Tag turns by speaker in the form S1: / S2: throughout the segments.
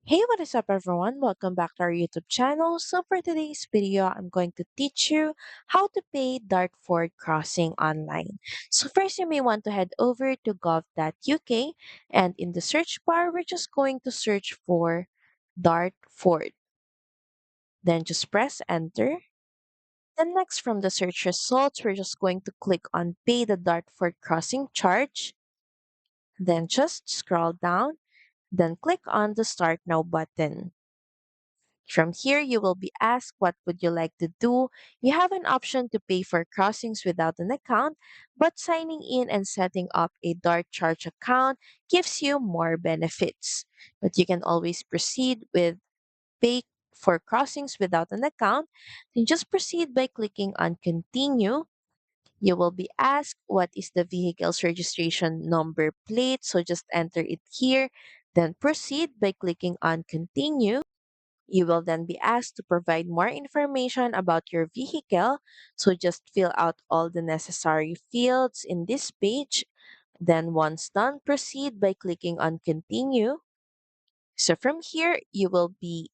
S1: Hey, what is up everyone? Welcome back to our YouTube channel. So for today's video, I'm going to teach you how to pay Dartford crossing online. So first you may want to head over to gov.uk and in the search bar, we're just going to search for Dartford. Then just press enter. Then next from the search results, we're just going to click on pay the Dartford crossing charge. Then just scroll down, then click on the start now button. From here, you will be asked what would you like to do. You have an option to pay for crossings without an account, but signing in and setting up a Dart Charge account gives you more benefits. But you can always proceed with pay for crossings without an account. Then just proceed by clicking on continue. You will be asked what is the vehicle's registration number plate. So just enter it here. Then proceed by clicking on continue. You will then be asked to provide more information about your vehicle. So just fill out all the necessary fields in this page. Then once done, proceed by clicking on continue. So from here, you will be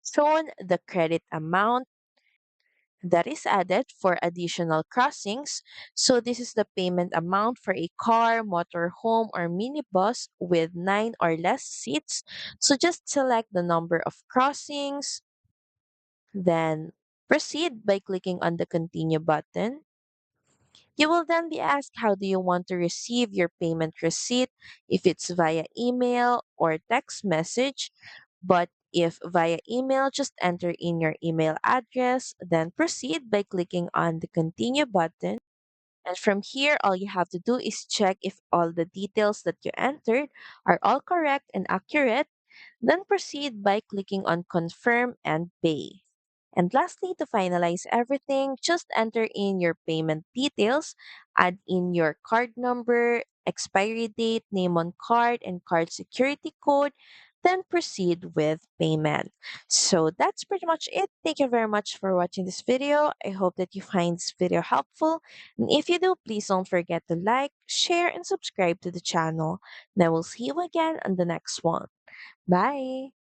S1: shown the credit amount that is added for additional crossings. So this is the payment amount for a car, motorhome, or minibus with 9 or less seats. So just select the number of crossings. Then proceed by clicking on the continue button. You will then be asked how do you want to receive your payment receipt, if it's via email or text message. But if via email, just enter in your email address, then proceed by clicking on the continue button. And from here, all you have to do is check if all the details that you entered are all correct and accurate. Then proceed by clicking on confirm and pay. And lastly, to finalize everything, just enter in your payment details, add in your card number, expiry date, name on card, and card security code, then proceed with payment. So that's pretty much it. Thank you very much for watching this video. I hope that you find this video helpful. And if you do, please don't forget to like, share, and subscribe to the channel. And I will see you again on the next one. Bye!